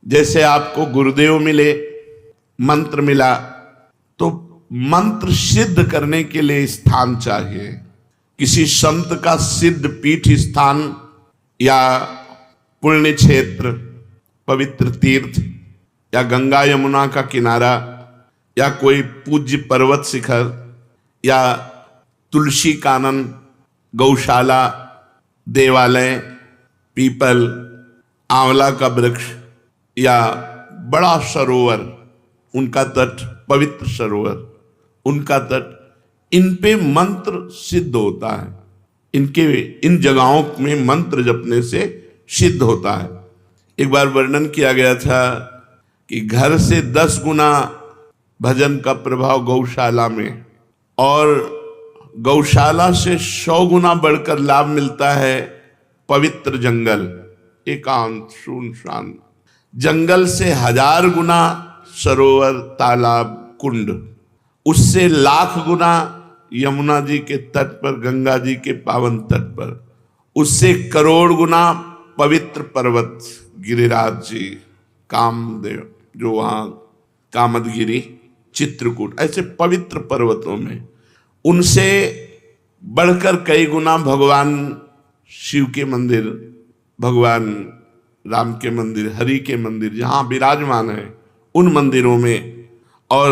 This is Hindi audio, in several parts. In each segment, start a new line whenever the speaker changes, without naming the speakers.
जैसे आपको गुरुदेव मिले, मंत्र मिला, तो मंत्र सिद्ध करने के लिए स्थान चाहिए। किसी संत का सिद्ध पीठ स्थान या पुण्य क्षेत्र, पवित्र तीर्थ या गंगा यमुना का किनारा या कोई पूज्य पर्वत शिखर या तुलसी कानन, गौशाला, देवालय, पीपल, आंवला का वृक्ष या बड़ा सरोवर, उनका तट, पवित्र सरोवर, उनका तट, इन पे मंत्र सिद्ध होता है। इन जगहों में मंत्र जपने से सिद्ध होता है। एक बार वर्णन किया गया था कि घर से 10 गुना भजन का प्रभाव गौशाला में, और गौशाला से 100 गुना बढ़कर लाभ मिलता है पवित्र जंगल, एकांत सुनसान जंगल से 1000 गुना सरोवर, तालाब, कुंड, उससे 1,00,000 गुना यमुना जी के तट पर, गंगा जी के पावन तट पर, उससे 1 करोड़ गुना पवित्र पर्वत, गिरिराज जी, कामदेव जो वहाँ कामदगिरी, चित्रकूट, ऐसे पवित्र पर्वतों में, उनसे बढ़कर कई गुना भगवान शिव के मंदिर, भगवान राम के मंदिर, हरि के मंदिर जहाँ विराजमान है उन मंदिरों में, और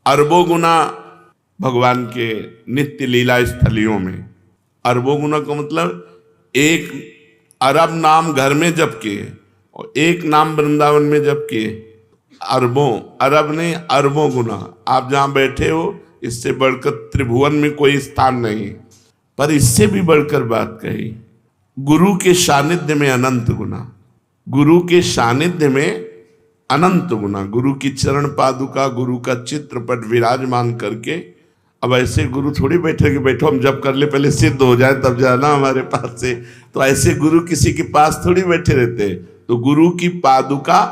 अरबों गुना भगवान के नित्य लीला स्थलियों में। अरबों गुना का मतलब 1 अरब नाम घर में जप के और 1 नाम वृंदावन में जप के, अरबों, अरब नहीं, अरबों गुना। आप जहाँ बैठे हो इससे बढ़कर त्रिभुवन में कोई स्थान नहीं। पर इससे भी बढ़कर बात कही, गुरु के सानिध्य में अनंत गुना, गुरु के सानिध्य में अनंत गुना, गुरु की चरण पादुका, गुरु का चित्रपट विराजमान करके। अब ऐसे गुरु थोड़ी बैठे कि बैठो हम जप कर ले, पहले सिद्ध हो जाए तब जाना हमारे पास से, तो ऐसे गुरु किसी के पास थोड़ी बैठे रहते। तो गुरु की पादुका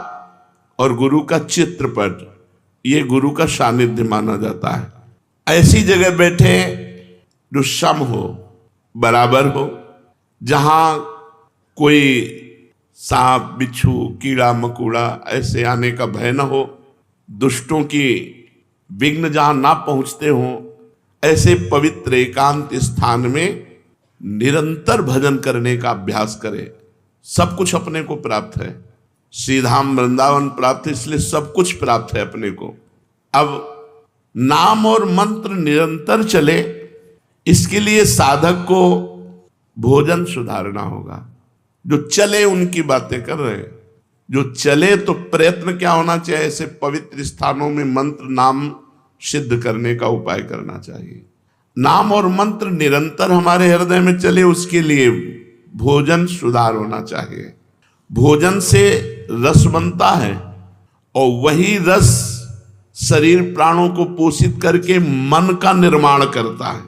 और गुरु का चित्रपट, ये गुरु का सानिध्य माना जाता है। ऐसी जगह बैठे जो सम हो, बराबर हो, जहां कोई सांप, बिच्छू, कीड़ा मकोड़ा ऐसे आने का भय न हो, दुष्टों की विघ्न जहां ना पहुंचते हों, ऐसे पवित्र एकांत स्थान में निरंतर भजन करने का अभ्यास करें। सब कुछ अपने को प्राप्त है, श्रीधाम वृंदावन प्राप्त है, इसलिए सब कुछ प्राप्त है अपने को। अब नाम और मंत्र निरंतर चले, इसके लिए साधक को भोजन सुधारना होगा। जो चले उनकी बातें कर रहे हैं, जो चले तो प्रयत्न क्या होना चाहिए, ऐसे पवित्र स्थानों में मंत्र नाम सिद्ध करने का उपाय करना चाहिए। नाम और मंत्र निरंतर हमारे हृदय में चले, उसके लिए भोजन सुधार होना चाहिए। भोजन से रस बनता है और वही रस शरीर प्राणों को पोषित करके मन का निर्माण करता है।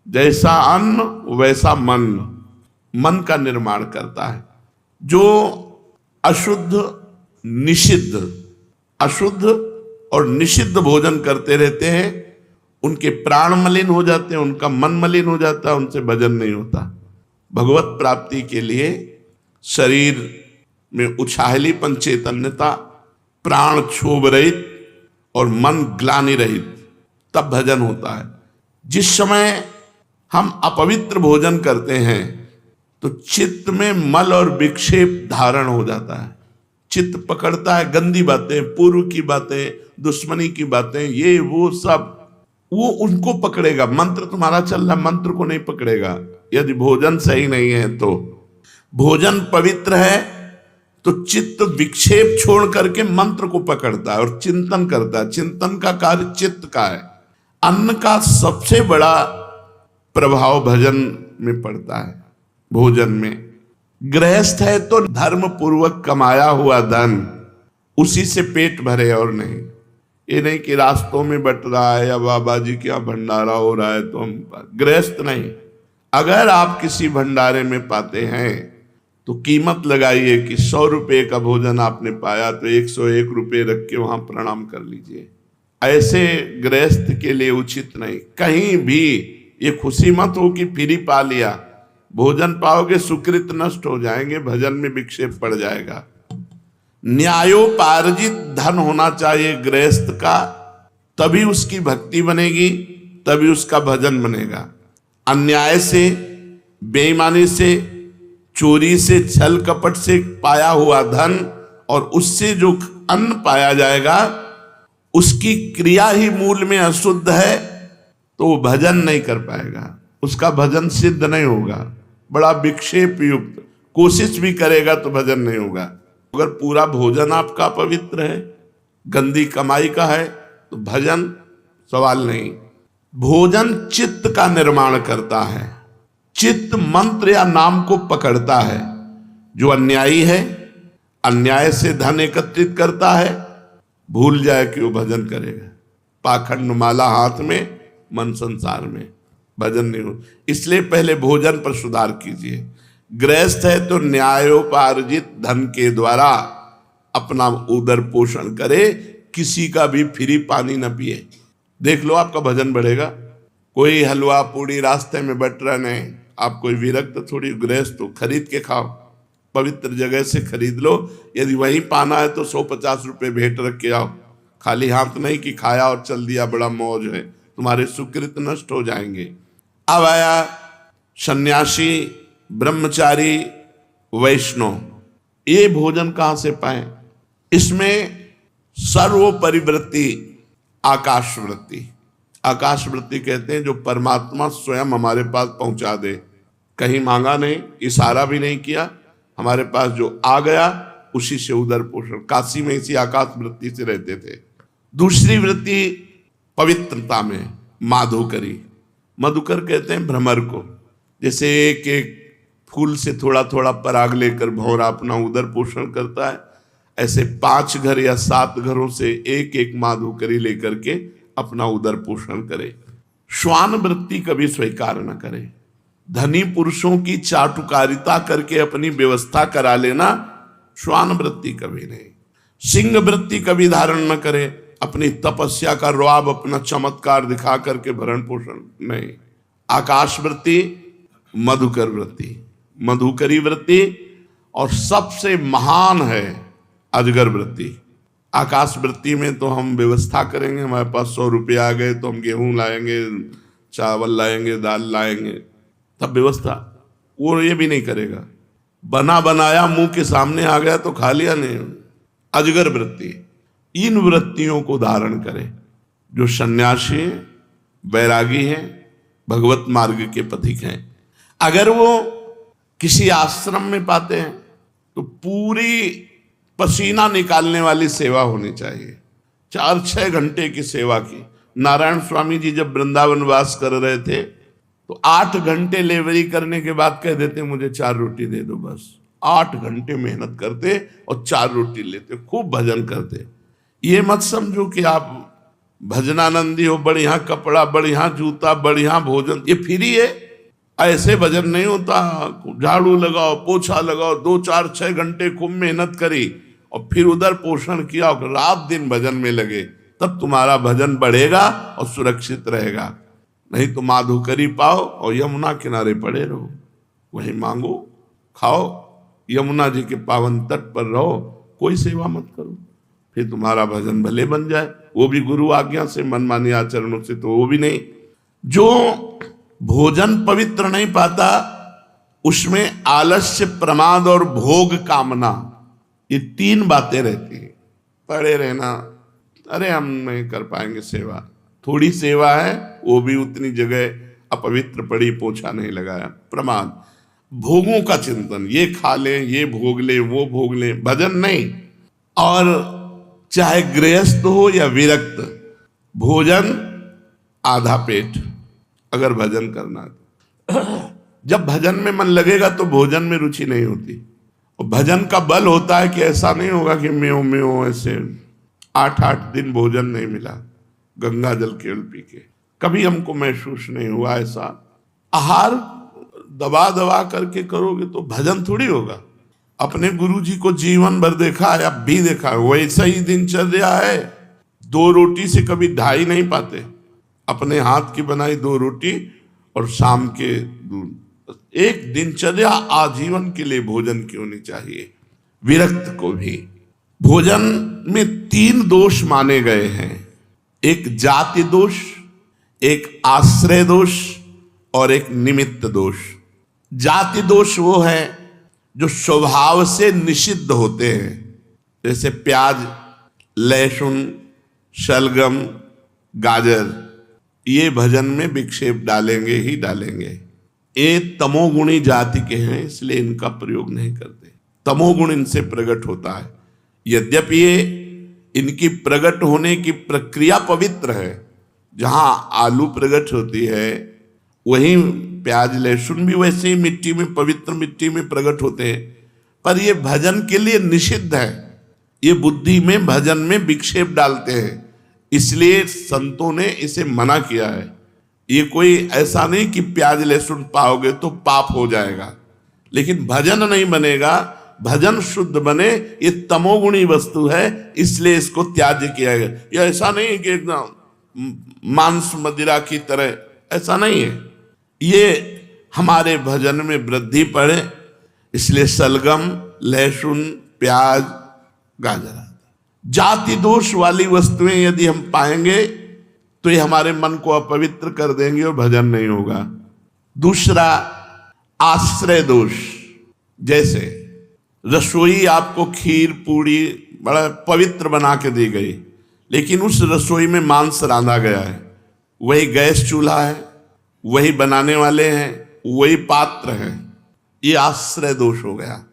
जैसा अन्न वैसा मन, मन का निर्माण करता है। जो अशुद्ध निषिद्ध, अशुद्ध और निषिद्ध भोजन करते रहते हैं, उनके प्राण मलिन हो जाते हैं, उनका मन मलिन हो जाता है, उनसे भजन नहीं होता। भगवत प्राप्ति के लिए शरीर में उछाहलीपन, चैतन्यता, प्राण क्षोभ रहित और मन ग्लानि रहित, तब भजन होता है। जिस समय हम अपवित्र भोजन करते हैं तो चित्त में मल और विक्षेप धारण हो जाता है। चित्त पकड़ता है गंदी बातें, पूर्व की बातें, दुश्मनी की बातें, ये वो सब, वो उनको पकड़ेगा। मंत्र तुम्हारा चल रहा, मंत्र को नहीं पकड़ेगा यदि भोजन सही नहीं है। तो भोजन पवित्र है तो चित्त विक्षेप छोड़ करके मंत्र को पकड़ता है और चिंतन करता है। चिंतन का कार्य चित्त का है। अन्न का सबसे बड़ा प्रभाव भजन में पड़ता है। भोजन में गृहस्थ है तो धर्म पूर्वक कमाया हुआ धन, उसी से पेट भरे और नहीं। ये नहीं कि रास्तों में बट रहा है या बाबा जी के यहाँ भंडारा हो रहा है तो हम, गृहस्थ नहीं। अगर आप किसी भंडारे में पाते हैं तो कीमत लगाइए कि 100 रुपये का भोजन आपने पाया तो 101 रुपये रख के वहां प्रणाम कर लीजिए। ऐसे गृहस्थ के लिए उचित नहीं। कहीं भी ये खुशी मत हो कि फ्री पा लिया। भोजन पाओगे सुकृत नष्ट हो जाएंगे, भजन में विक्षेप पड़ जाएगा। न्यायोपार्जित धन होना चाहिए गृहस्थ का, तभी उसकी भक्ति बनेगी, तभी उसका भजन बनेगा। अन्याय से, बेईमानी से, चोरी से, छल कपट से पाया हुआ धन और उससे जो अन्न पाया जाएगा, उसकी क्रिया ही मूल में अशुद्ध है, तो वो भजन नहीं कर पाएगा, उसका भजन सिद्ध नहीं होगा। बड़ा विक्षेप युक्त कोशिश भी करेगा तो भजन नहीं होगा। अगर पूरा भोजन आपका पवित्र है, गंदी कमाई का है, तो भजन सवाल नहीं। भोजन चित्त का निर्माण करता है, चित्त मंत्र या नाम को पकड़ता है। जो अन्यायी है, अन्याय से धन एकत्रित करता है, भूल जाए कि वो भजन करेगा। पाखंड माला हाथ में, मन संसार में, भजन नहीं हो। इसलिए पहले भोजन पर सुधार कीजिए। गृहस्थ है तो न्यायोपार्जित धन के द्वारा अपना उदर पोषण करे, किसी का भी फ्री पानी न पिए। देख लो आपका भजन बढ़ेगा। कोई हलवा पूड़ी रास्ते में बट रहा नहीं, आप कोई विरक्त थोड़ी गृहस्थ हो, खरीद के खाओ, पवित्र जगह से खरीद लो। यदि वहीं पाना है तो 150 रुपये भेंट रख के आओ, खाली हाथ नहीं कि खाया और चल दिया, बड़ा मौज है, तुम्हारे सुकृत नष्ट हो जाएंगे। अब आया सन्यासी, ब्रह्मचारी, वैष्णव, ये भोजन कहां से पाए? इसमें सर्वोपरिवृत्ति आकाश वृत्ति। आकाश वृत्ति कहते हैं जो परमात्मा स्वयं हमारे पास पहुंचा दे, कहीं मांगा नहीं, इशारा भी नहीं किया, हमारे पास जो आ गया उसी से उदर पोषण। काशी में इसी आकाश वृत्ति से रहते थे। दूसरी वृत्ति पवित्रता में माधुकरी। मधुकर कहते हैं भ्रमर को, जैसे एक एक फूल से थोड़ा थोड़ा पराग लेकर भौरा अपना उदर पोषण करता है, ऐसे 5 घर या 7 घरों से एक एक माधुकरी लेकर के अपना उदर पोषण करे। श्वान वृत्ति कभी स्वीकार न करे। धनी पुरुषों की चाटुकारिता करके अपनी व्यवस्था करा लेना, श्वान वृत्ति कभी नहीं। सिंह वृत्ति कभी धारण न करे, अपनी तपस्या का रुआब, अपना चमत्कार दिखा करके भरण पोषण नहीं। आकाश वृत्ति, मधुकर वृत्ति, मधुकरी वृत्ति, और सबसे महान है अजगर वृत्ति। आकाश वृत्ति में तो हम व्यवस्था करेंगे, हमारे पास 100 रुपये आ गए तो हम गेहूं लाएंगे, चावल लाएंगे, दाल लाएंगे, तब व्यवस्था। वो ये भी नहीं करेगा, बना बनाया मुंह के सामने आ गया तो खा लिया नहीं। अजगर वृत्ति, इन वृत्तियों को धारण करे। जो सन्यासी हैं, बैरागी हैं, भगवत मार्ग के पथिक हैं, अगर वो किसी आश्रम में पाते हैं तो पूरी पसीना निकालने वाली सेवा होनी चाहिए। 4-6 घंटे की सेवा की। नारायण स्वामी जी जब वृंदावन वास कर रहे थे तो 8 घंटे लेबरी करने के बाद कह देते मुझे 4 रोटी दे दो बस। 8 घंटे मेहनत करते और 4 रोटी लेते, खूब भजन करते। ये मत समझो कि आप भजनानंदी हो, बढ़िया कपड़ा, बढ़िया जूता, बढ़िया भोजन, ये फ्री है। ऐसे भजन नहीं होता। झाड़ू लगाओ, पोछा लगाओ, 2-4-6 घंटे खूब मेहनत करी और फिर उधर पोषण किया और रात दिन भजन में लगे, तब तुम्हारा भजन बढ़ेगा और सुरक्षित रहेगा। नहीं तो माधुकरी पाओ और यमुना किनारे पड़े रहो, वहीं मांगो, खाओ, यमुना जी के पावन तट पर रहो, कोई सेवा मत करो, फिर तुम्हारा भजन भले बन जाए, वो भी गुरु आज्ञा से, मनमानी आचरणों से तो वो भी नहीं। जो भोजन पवित्र नहीं पाता उसमें आलस्य, प्रमाद और भोग कामना, ये 3 बातें रहती हैं। पड़े रहना, अरे हम नहीं कर पाएंगे सेवा, थोड़ी सेवा है वो भी उतनी जगह अपवित्र पड़ी, पोछा नहीं लगाया। प्रमाद, भोगों का चिंतन, ये खा ले, ये भोग ले, वो भोग ले, भजन नहीं। और चाहे गृहस्थ हो या विरक्त, भोजन आधा पेट अगर भजन करना है। जब भजन में मन लगेगा तो भोजन में रुचि नहीं होती। और भजन का बल होता है कि ऐसा नहीं होगा कि म्यों म्यों ऐसे 8-8 दिन भोजन नहीं मिला, गंगा जल केवल पी के, कभी हमको महसूस नहीं हुआ ऐसा। आहार दबा दबा करके करोगे तो भजन थोड़ी होगा। अपने गुरु जी को जीवन भर देखा है, अब भी देखा है, वैसा ही दिनचर्या है। 2 रोटी से कभी 2.5 नहीं पाते। अपने हाथ की बनाई 2 रोटी और शाम के दूध। एक दिनचर्या आजीवन के लिए भोजन की होनी चाहिए। विरक्त को भी भोजन में 3 दोष माने गए हैं, एक जाति दोष, एक आश्रय दोष और एक निमित्त दोष। जाति दोष वो है जो स्वभाव से निषिद्ध होते हैं, जैसे प्याज, लहसुन, शलगम, गाजर, ये भजन में विक्षेप डालेंगे ही डालेंगे। ये तमोगुणी जाति के हैं, इसलिए इनका प्रयोग नहीं करते। तमोगुण इनसे प्रकट होता है। यद्यपि ये इनकी प्रकट होने की प्रक्रिया पवित्र है, जहां आलू प्रकट होती है वहीं प्याज लहसुन भी वैसे ही मिट्टी में, पवित्र मिट्टी में प्रकट होते हैं, पर ये भजन के लिए निषिद्ध है। ये बुद्धि में, भजन में विक्षेप डालते हैं, इसलिए संतों ने इसे मना किया है। ये कोई ऐसा नहीं कि प्याज लहसुन पाओगे तो पाप हो जाएगा, लेकिन भजन नहीं बनेगा। भजन शुद्ध बने, ये तमोगुणी वस्तु है, इसलिए इसको त्याज्य किया गया। ये ऐसा नहीं कि एकदम मांस मदिरा की तरह, ऐसा नहीं है। ये हमारे भजन में वृद्धि पड़े, इसलिए सलगम, लहसुन, प्याज, गाजर। जाति दोष वाली वस्तुएं यदि हम पाएंगे तो ये हमारे मन को अपवित्र कर देंगे और भजन नहीं होगा। दूसरा, आश्रय दोष। जैसे रसोई आपको खीर पूड़ी बड़ा पवित्र बना के दी गई, लेकिन उस रसोई में मांस रांधा गया है, वही गैस चूल्हा है, वही बनाने वाले हैं, वही पात्र है, ये आश्रय दोष हो गया।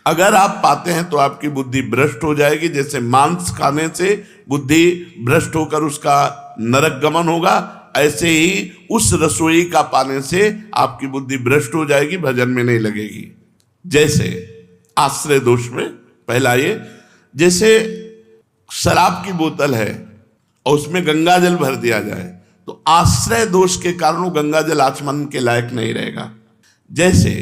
अगर आप पाते हैं तो आपकी बुद्धि भ्रष्ट हो जाएगी। जैसे मांस खाने से बुद्धि भ्रष्ट होकर उसका नरक गमन होगा, ऐसे ही उस रसोई का पाने से आपकी बुद्धि भ्रष्ट हो जाएगी, भजन में नहीं लगेगी। जैसे आश्रय दोष में पहला ये, जैसे शराब की बोतल है और उसमें गंगा जल भर दिया जाए तो आश्रय दोष के कारण वो गंगा जल आचमन के लायक नहीं रहेगा। जैसे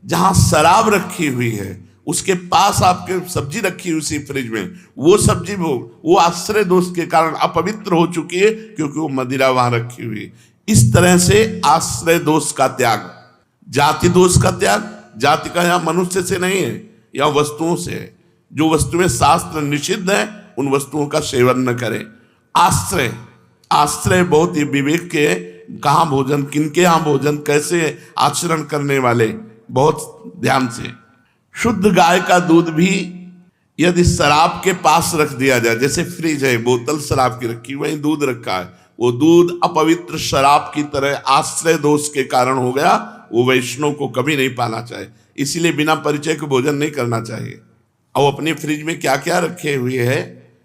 जहां शराब रखी हुई है उसके पास आपके सब्जी रखी हुई उसी फ्रिज में, वो सब्जी वो आश्रय दोष के कारण अपवित्र हो चुकी है, क्योंकि वो मदिरा वहां रखी हुई है। इस तरह से आश्रय दोष का त्याग, जाति दोष का त्याग। जाति का यहाँ मनुष्य से नहीं है, या वस्तुओं से है। जो वस्तुएं शास्त्र निषिद्ध है उन वस्तुओं का सेवन न करें। आश्रय, आश्रय बहुत ही विवेक के, कहाँ भोजन, किनके यहाँ भोजन, कैसे आचरण करने वाले, बहुत ध्यान से। शुद्ध गाय का दूध भी यदि शराब के पास रख दिया जाए, जैसे फ्रिज है, बोतल शराब की रखी, वहीं दूध रखा है, वो दूध अपवित्र शराब की तरह आश्रय दोष के कारण हो गया, वो वैष्णव को कभी नहीं पाना चाहिए। इसीलिए बिना परिचय के भोजन नहीं करना चाहिए। अब अपने फ्रिज में क्या क्या रखे हुए है,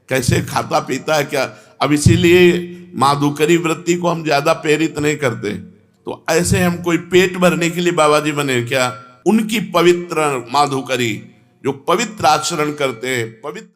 कैसे खाता पीता है क्या। अब इसीलिए माधुकरी वृत्ति को हम ज्यादा प्रेरित नहीं करते। तो ऐसे हम कोई पेट भरने के लिए बाबा जी बने क्या? उनकी पवित्र माधुकरी, जो पवित्र आचरण करते हैं, पवित्र